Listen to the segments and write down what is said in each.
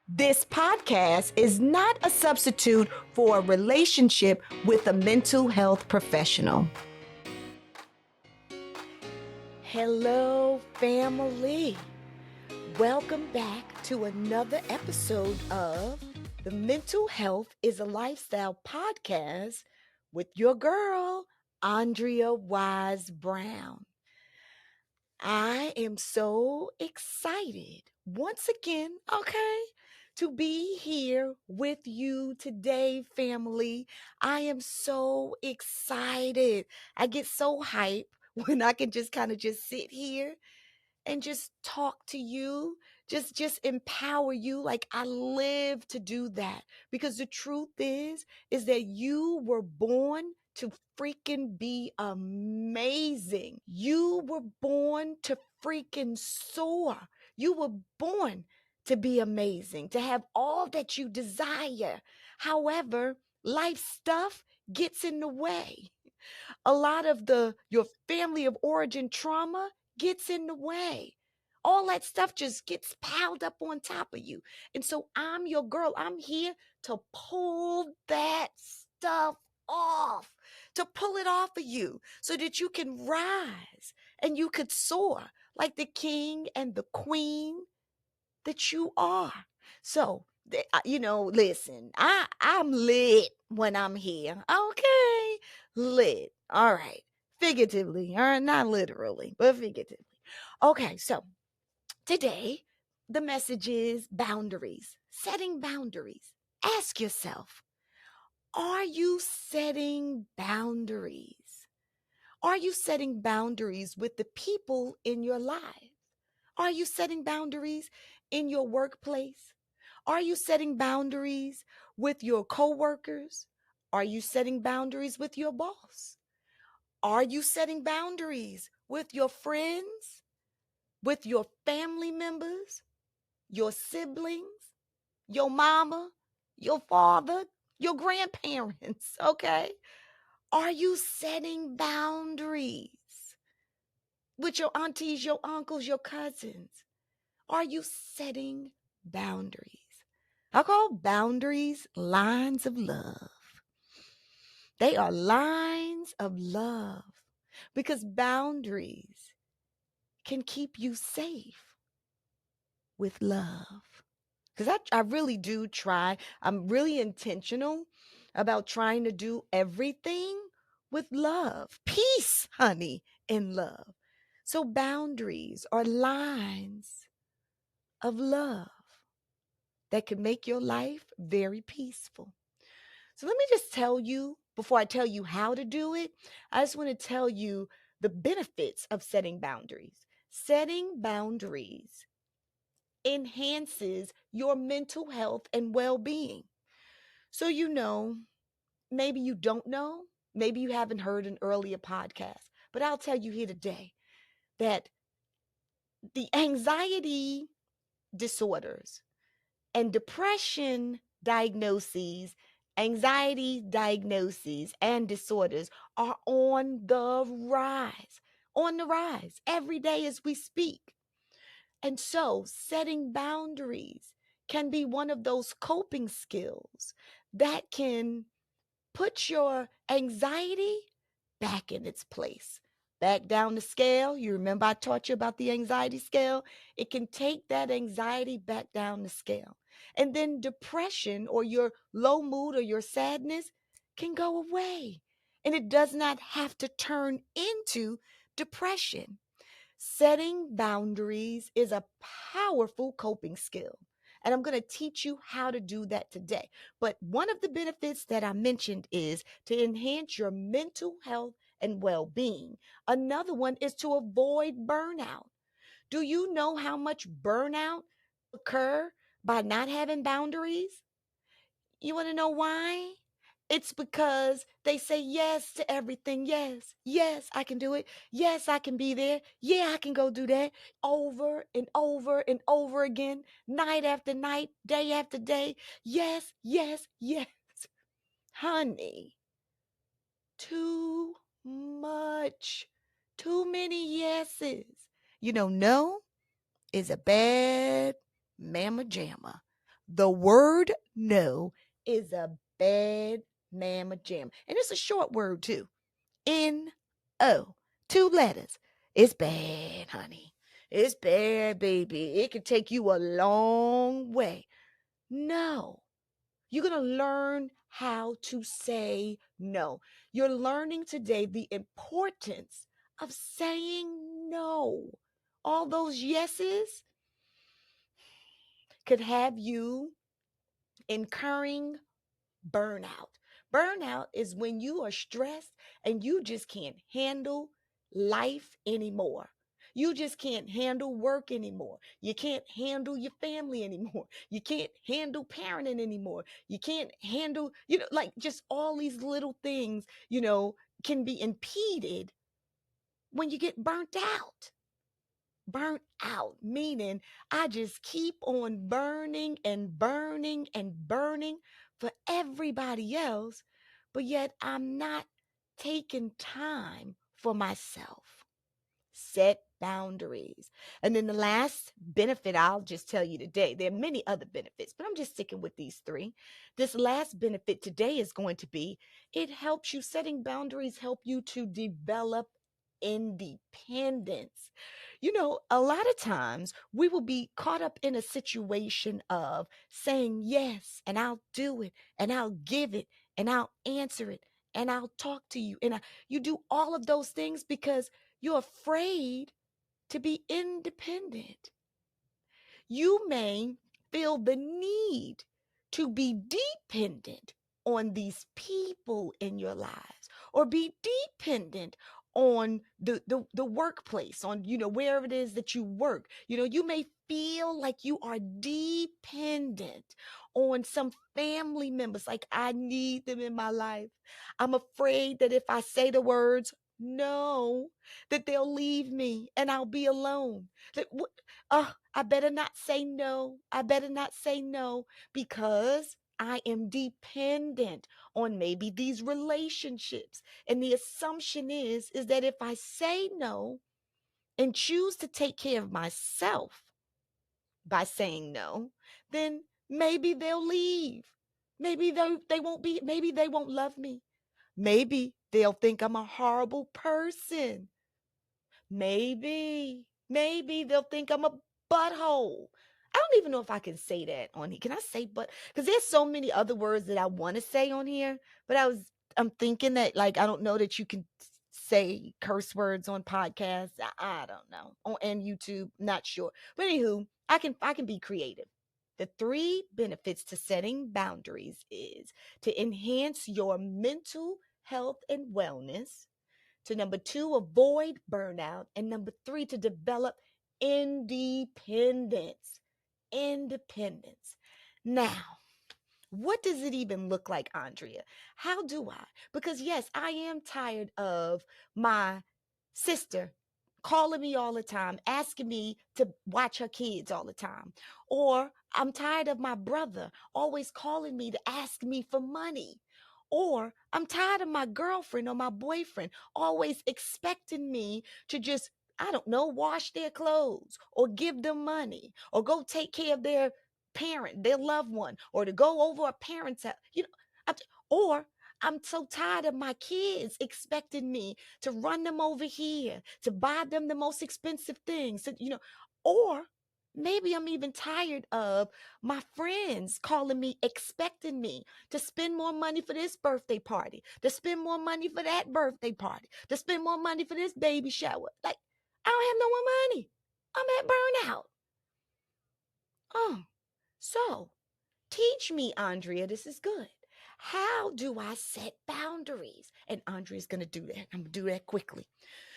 This podcast is not a substitute for a relationship with a mental health professional. Hello, family. Welcome back to another episode of the Mental Health is a Lifestyle podcast with your girl, Andrea Wise-Brown. I am so excited once again, to be here with you today, family. I am so excited. I get so hype when I can just sit here and just talk to you, just empower you. Like, I live to do that, because the truth is that you were born to freaking be amazing. You were born to freaking soar. You were born to be amazing, to have all that you desire. However, life stuff gets in the way. A lot of your family of origin trauma gets in the way. All that stuff just gets piled up on top of you. And so I'm your girl. I'm here to pull that stuff off, to pull it off of you so that you can rise and you could soar like the king and the queen that you are. So, listen, I'm lit when I'm here. Okay, lit. All right, figuratively, all right, not literally, but figuratively. Okay, so today the message is boundaries, setting boundaries. Ask yourself, are you setting boundaries? Are you setting boundaries with the people in your life? Are you setting boundaries in your workplace? Are you setting boundaries with your coworkers? Are you setting boundaries with your boss? Are you setting boundaries with your friends, with your family members, your siblings, your mama, your father, your grandparents? Okay. Are you setting boundaries with your aunties, your uncles, your cousins? Are you setting boundaries? I call boundaries lines of love. They are lines of love, because boundaries can keep you safe with love. Because I really do try, I'm really intentional about trying to do everything with love. Peace, honey, in love. So boundaries are lines of love that can make your life very peaceful. So let me just tell you, before I tell you how to do it, I just want to tell you the benefits of setting boundaries. Setting boundaries enhances your mental health and well-being. So, maybe you don't know, maybe you haven't heard an earlier podcast, but I'll tell you here today that the anxiety disorders and depression diagnoses, anxiety diagnoses, and disorders are on the rise every day as we speak. And so, setting boundaries can be one of those coping skills that can put your anxiety back in its place, back down the scale. You remember I taught you about the anxiety scale? It can take that anxiety back down the scale. And then depression, or your low mood, or your sadness, can go away. And it does not have to turn into depression. Setting boundaries is a powerful coping skill. And I'm going to teach you how to do that today. But one of the benefits that I mentioned is to enhance your mental health and well being. Another one is to avoid burnout. Do you know how much burnout occur by not having boundaries? You want to know why? It's because they say yes to everything. Yes, yes, I can do it. Yes, I can be there. Yeah, I can go do that, over and over and over again, night after night, day after day. Yes, yes, yes. Honey, too much, too many yeses. No is a bad mamma jamma. The word no is a bad mamma jam. And it's a short word too. N-O. 2 letters. It's bad, honey. It's bad, baby. It can take you a long way. No. You're going to learn how to say no. You're learning today the importance of saying no. All those yeses could have you incurring burnout. Burnout is when you are stressed and you just can't handle life anymore. You just can't handle work anymore. You can't handle your family anymore. You can't handle parenting anymore. You can't handle, like just all these little things, can be impeded when you get burnt out. Burnt out, meaning I just keep on burning and burning and burning for everybody else, but yet I'm not taking time for myself. Set boundaries. And then the last benefit I'll just tell you today, there are many other benefits, but I'm just sticking with these three. This last benefit today is going to be it helps you, setting boundaries help you to develop independence. A lot of times we will be caught up in a situation of saying yes, and I'll do it, and I'll give it, and I'll answer it, and I'll talk to you. And you do all of those things because you're afraid to be independent. You may feel the need to be dependent on these people in your lives, or be dependent on the workplace, on wherever it is that you work. You may feel like you are dependent on some family members, like I need them in my life. I'm afraid that if I say the words no, that they'll leave me and I'll be alone. I better not say no. I better not say no, because I am dependent on maybe these relationships. And the assumption is that if I say no and choose to take care of myself by saying no, then maybe they'll leave. Maybe they won't be, maybe they won't love me. Maybe they'll think I'm a horrible person. Maybe they'll think I'm a butthole. I don't even know if I can say that on here. Can I say but? Because there's so many other words that I want to say on here, but I'm thinking that, like, I don't know that you can say curse words on podcasts. I don't know. And YouTube, not sure. But anywho, I can be creative. The 3 benefits to setting boundaries is to enhance your mental health and wellness, to number 2, avoid burnout, and number 3, to develop independence. Independence. Now, what does it even look like, Andrea? How do I? Because yes, I am tired of my sister calling me all the time, asking me to watch her kids all the time. Or I'm tired of my brother always calling me to ask me for money. Or I'm tired of my girlfriend or my boyfriend always expecting me to just, I don't know, wash their clothes or give them money or go take care of their parent, their loved one, or to go over a parent's house. Or I'm so tired of my kids expecting me to run them over here, to buy them the most expensive things, or maybe I'm even tired of my friends calling me, expecting me to spend more money for this birthday party, to spend more money for that birthday party, to spend more money for this baby shower. Like, I don't have no more money. I'm at burnout. Oh, so teach me, Andrea. This is good. How do I set boundaries? And Andrea's going to do that. I'm going to do that quickly.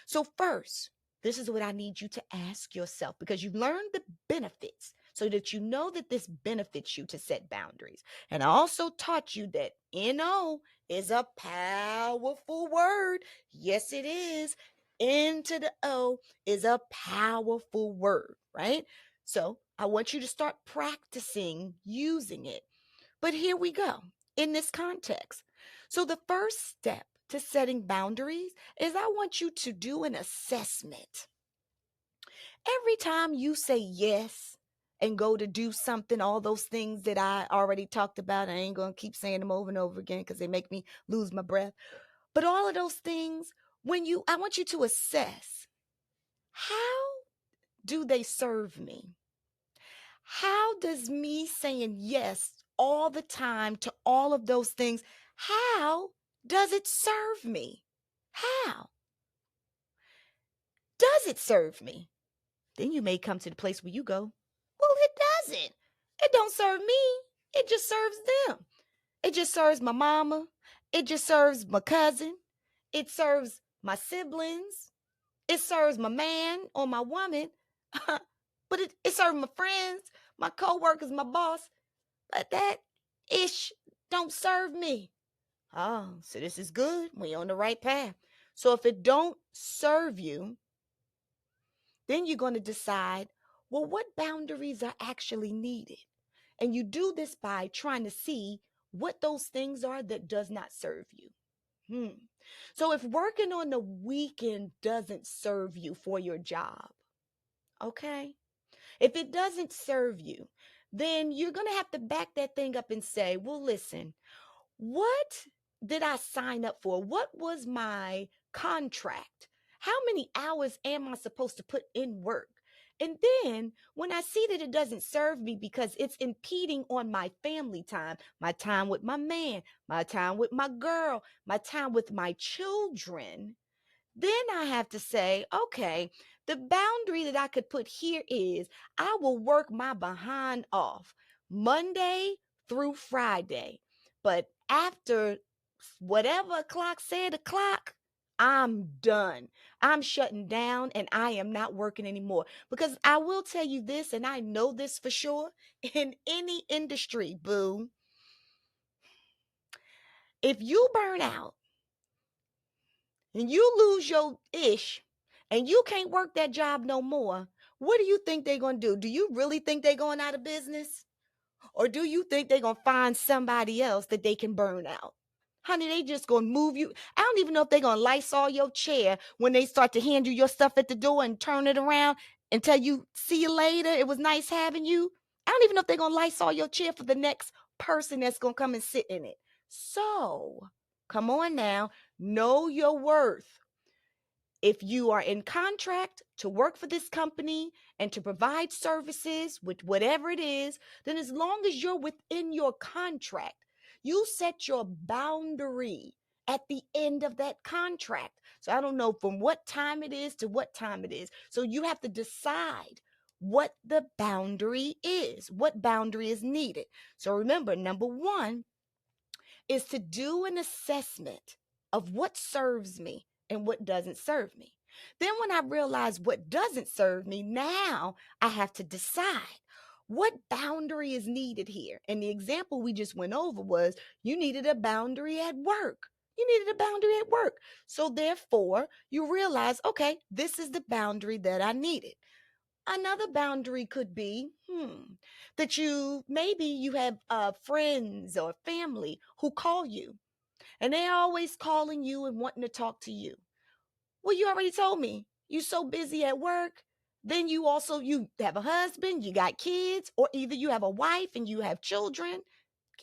So, first, this is what I need you to ask yourself, because you've learned the benefits so that you know that this benefits you to set boundaries. And I also taught you that NO is a powerful word. Yes, it is. N to the O is a powerful word, right? So I want you to start practicing using it. But here we go in this context. So the first step to setting boundaries is I want you to do an assessment. Every time you say yes and go to do something, all those things that I already talked about. I ain't going to keep saying them over and over again because they make me lose my breath. But all of those things, I want you to assess, how do they serve me? How does me saying yes all the time to all of those things, how does it serve me? How does it serve me? Then you may come to the place where you go, well, it doesn't. It don't serve me. It just serves them. It just serves my mama. It just serves my cousin. It serves my siblings. It serves my man or my woman. But it serves my friends, my coworkers, my boss. But that ish don't serve me. Oh, so this is good. We on the right path. So if it don't serve you, then you're going to decide, well, what boundaries are actually needed? And you do this by trying to see what those things are that does not serve you. So if working on the weekend doesn't serve you for your job, okay? If it doesn't serve you, then you're going to have to back that thing up and say, well, listen, what did I sign up for? What was my contract? How many hours am I supposed to put in work? And then when I see that it doesn't serve me because it's impeding on my family time, my time with my man, my time with my girl, my time with my children, then I have to say, okay, the boundary that I could put here is I will work my behind off Monday through Friday. But after whatever o'clock said o'clock, I'm done. I'm shutting down and I am not working anymore. Because I will tell you this, and I know this for sure, in any industry, boo, if you burn out, and you lose your ish and you can't work that job no more, what do you think they're going to do? Do you really think they're going out of business? Or do you think they're going to find somebody else that they can burn out? Honey, they just going to move you. I don't even know if they're going to Lysol your chair when they start to hand you your stuff at the door and turn it around and tell you, see you later. It was nice having you. I don't even know if they're going to Lysol your chair for the next person that's going to come and sit in it. So, come on now. Know your worth. If you are in contract to work for this company and to provide services with whatever it is, then as long as you're within your contract, you set your boundary at the end of that contract. So I don't know from what time it is to what time it is. So you have to decide what the boundary is, what boundary is needed. So remember, number one is to do an assessment of what serves me and what doesn't serve me. Then when I realize what doesn't serve me, now I have to decide what boundary is needed here. And the example we just went over was you needed a boundary at work. You needed a boundary at work. So therefore, you realize, okay, this is the boundary that I needed. Another boundary could be that maybe you have friends or family who call you and they're always calling you and wanting to talk to you. Well, you already told me you're so busy at work. Then you have a husband, you got kids, or either you have a wife and you have children,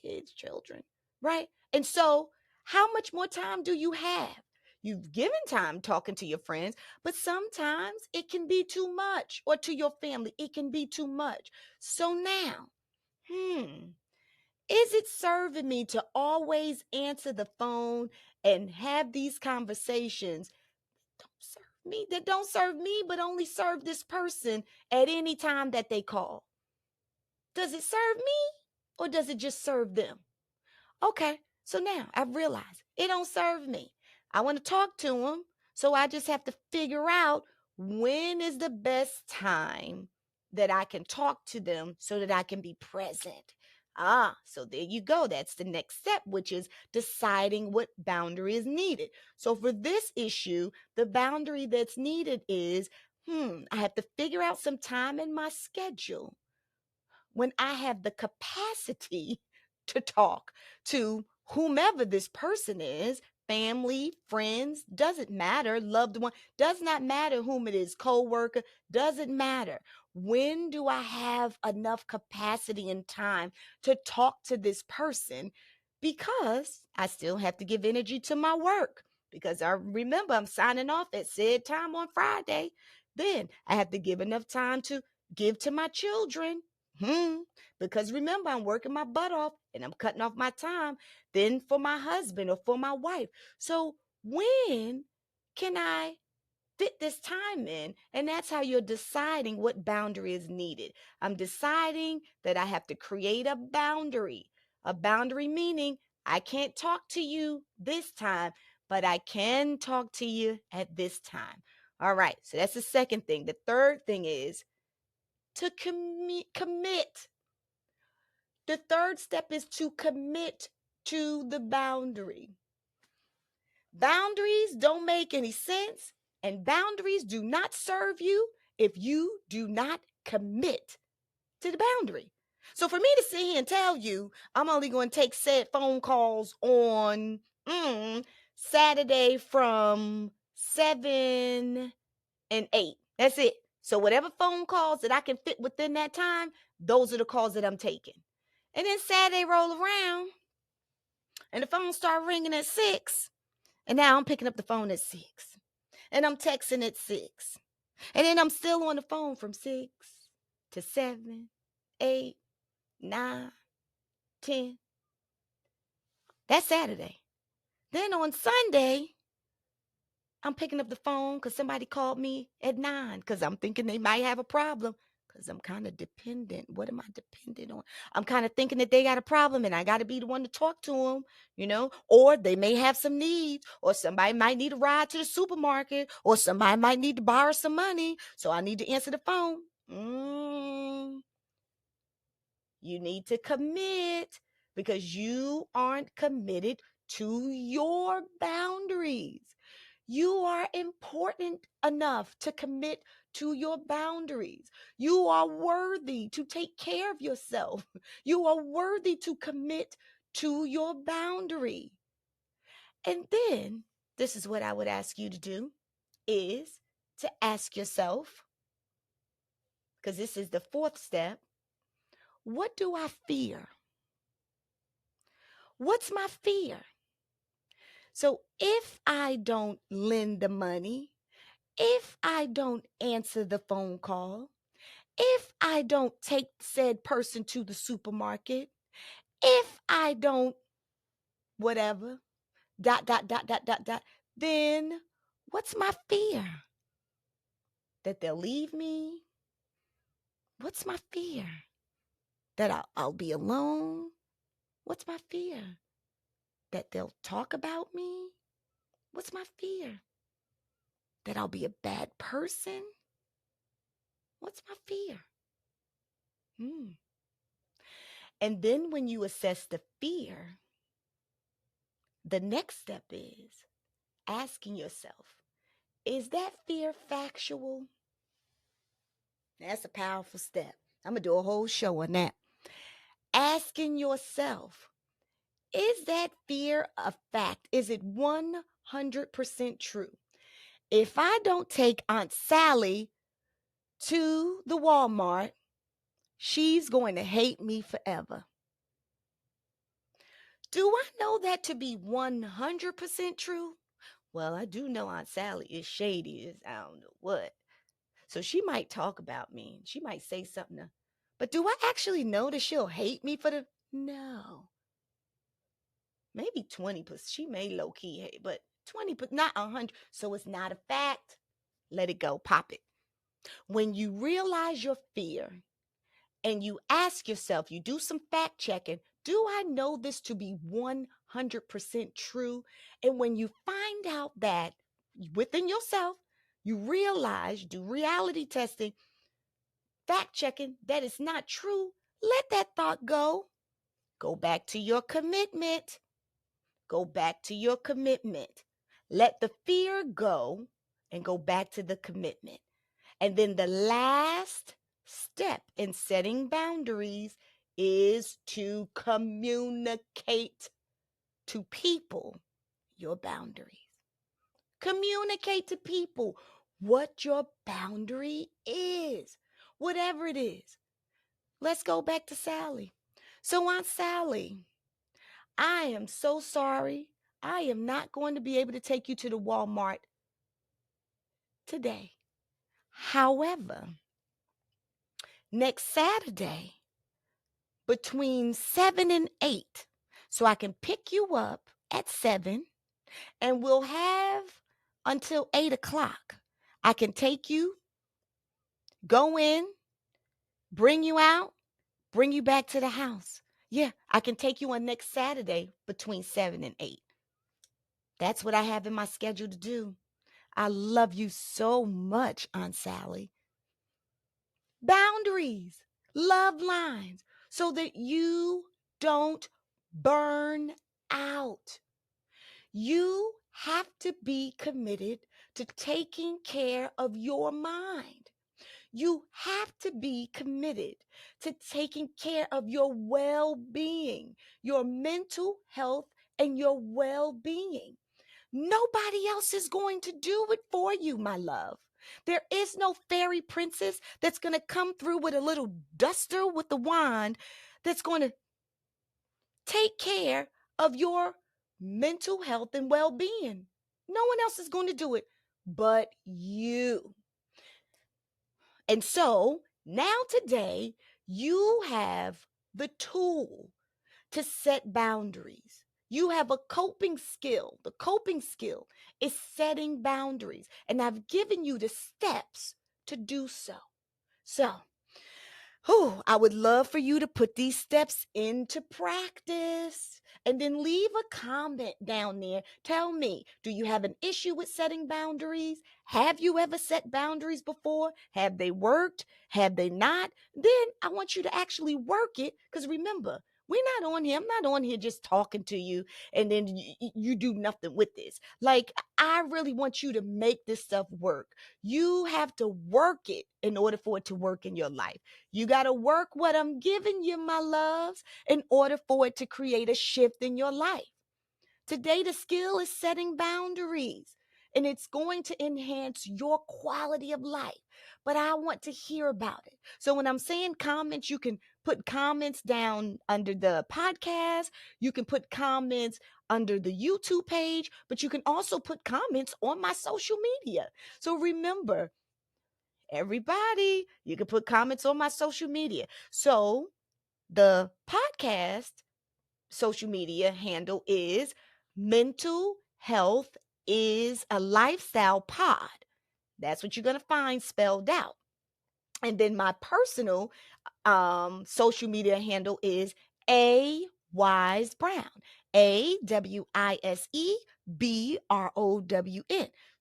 kids, children, right? And so how much more time do you have? You've given time talking to your friends, but sometimes it can be too much, or to your family, it can be too much. So now, is it serving me to always answer the phone and have these conversations that don't serve me, but only serve this person at any time that they call? Does it serve me or does it just serve them? Okay, so now I've realized it don't serve me. I want to talk to them, so I just have to figure out when is the best time that I can talk to them so that I can be present. So there you go. That's the next step, which is deciding what boundary is needed. So for this issue, the boundary that's needed is, I have to figure out some time in my schedule when I have the capacity to talk to whomever this person is, family, friends, doesn't matter, loved one, does not matter whom it is, co-worker, doesn't matter. When do I have enough capacity and time to talk to this person? Because I still have to give energy to my work. Because I remember I'm signing off at said time on Friday. Then I have to give enough time to give to my children. Because remember, I'm working my butt off and I'm cutting off my time then for my husband or for my wife. So when can I fit this time in? And that's how you're deciding what boundary is needed. I'm deciding that I have to create a boundary. A boundary meaning I can't talk to you this time, but I can talk to you at this time. All right, so that's the second thing. The third thing is to commit. The third step is to commit to the boundary. Boundaries don't make any sense, and boundaries do not serve you if you do not commit to the boundary. So for me to sit here and tell you I'm only going to take said phone calls on Saturday from 7 and 8. That's it. So whatever phone calls that I can fit within that time, those are the calls that I'm taking. And then Saturday roll around and the phone start ringing at 6. And now I'm picking up the phone at 6. And I'm texting at 6. And then I'm still on the phone from 6 to 7, 8, 9, 10. That's Saturday. Then on Sunday, I'm picking up the phone because somebody called me at 9 because I'm thinking they might have a problem because I'm kind of dependent. What am I dependent on? I'm kind of thinking that they got a problem and I got to be the one to talk to them, or they may have some needs, or somebody might need a ride to the supermarket, or somebody might need to borrow some money. So I need to answer the phone. You need to commit because you aren't committed to your boundaries. You are important enough to commit to your boundaries. You are worthy to take care of yourself. You are worthy to commit to your boundary. And then, this is what I would ask you to do, is to ask yourself, because this is the fourth step, what do I fear? What's my fear? So if I don't lend the money, if I don't answer the phone call, if I don't take said person to the supermarket, if I don't whatever, dot, dot, dot, dot, dot, dot, then what's my fear? That they'll leave me? What's my fear? That I'll be alone? What's my fear? That they'll talk about me? What's my fear? That I'll be a bad person? What's my fear? And then when you assess the fear, the next step is asking yourself, is that fear factual? That's a powerful step. I'm going to do a whole show on that. Asking yourself, is that fear a fact? Is it 100% true? If I don't take Aunt Sally to the Walmart, she's going to hate me forever. Do I know that to be 100% true? Well, I do know Aunt Sally is shady as I don't know what. So she might talk about me. She might say something. But do I actually know that she'll hate me for the... No. Maybe 20%. She may low-key hate, but 20%, not 100. So it's not a fact. Let it go. Pop it. When you realize your fear and you ask yourself, you do some fact checking, do I know this to be 100% true? And when you find out that within yourself, you realize, do reality testing, fact checking, that it's not true, let that thought go. Go back to your commitment. Go back to your commitment. Let the fear go and go back to the commitment. And then the last step in setting boundaries is to communicate to people your boundaries. Communicate to people what your boundary is. whatever it is. Let's go back to Sally. So, Aunt Sally, I am so sorry. I am not going to be able to take you to the Walmart today. However, next Saturday, between 7 and 8, so I can pick you up at 7, and we'll have until 8 o'clock. I can take you, go in, bring you out, bring you back to the house. Yeah, I can take you on next Saturday between 7 and 8. That's what I have in my schedule to do. I love you so much, Aunt Sally. Boundaries, love lines, so that you don't burn out. You have to be committed to taking care of your mind. You have to be committed to taking care of your well-being, your mental health, and your well-being. Nobody else is going to do it for you, my love. There is no fairy princess that's going to come through with a little duster with the wand that's going to take care of your mental health and well-being. No one else is going to do it but you. And so now today, you have the tool to set boundaries. You have a coping skill. The coping skill is setting boundaries. And I've given you the steps to do so. So, I would love for you to put these steps into practice and then leave a comment down there. Tell me, do you have an issue with setting boundaries? Have you ever set boundaries before? Have they worked? Have they not? Then I want you to actually work it, because remember, we're not on here. I'm not on here just talking to you and then you do nothing with this. Like, I really want you to make this stuff work. You have to work it in order for it to work in your life. You got to work what I'm giving you, my loves, in order for it to create a shift in your life. Today, the skill is setting boundaries, and it's going to enhance your quality of life. But I want to hear about it. So when I'm saying comments, you can put comments down under the podcast. You can put comments under the YouTube page, but you can also put comments on my social media. So remember, everybody, you can put comments on my social media. So the podcast social media handle is Mental Health is a Lifestyle Pod. That's what you're going to find spelled out. And then my personal social media handle is A Wise Brown. AWISEBROWN.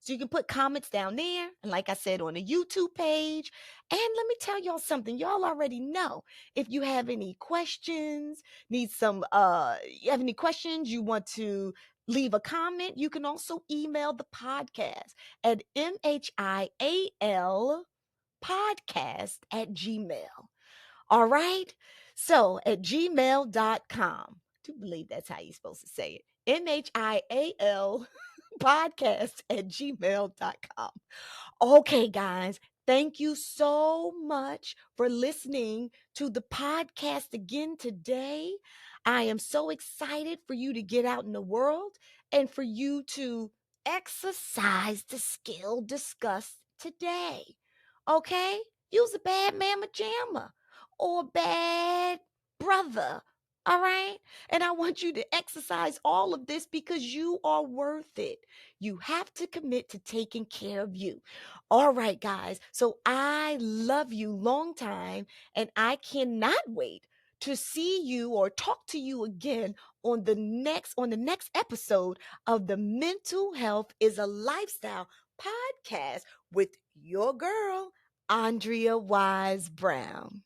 So you can put comments down there. And like I said, on the YouTube page. And let me tell y'all something. Y'all already know. If you have any questions, you have any questions, you want to leave a comment, you can also email the podcast at MHIAL podcast@gmail. All right. So at gmail.com. I do believe that's how you're supposed to say it. MHIAL podcast@gmail.com. Okay, guys. Thank you so much for listening to the podcast again today. I am so excited for you to get out in the world and for you to exercise the skill discussed today. Okay? Use a bad mama jamma or bad brother. All right? And I want you to exercise all of this because you are worth it. You have to commit to taking care of you. All right, guys. So I love you long time, and I cannot wait to see you or talk to you again on the next episode of the Mental Health is a Lifestyle podcast with your girl, Andrea Wise-Brown.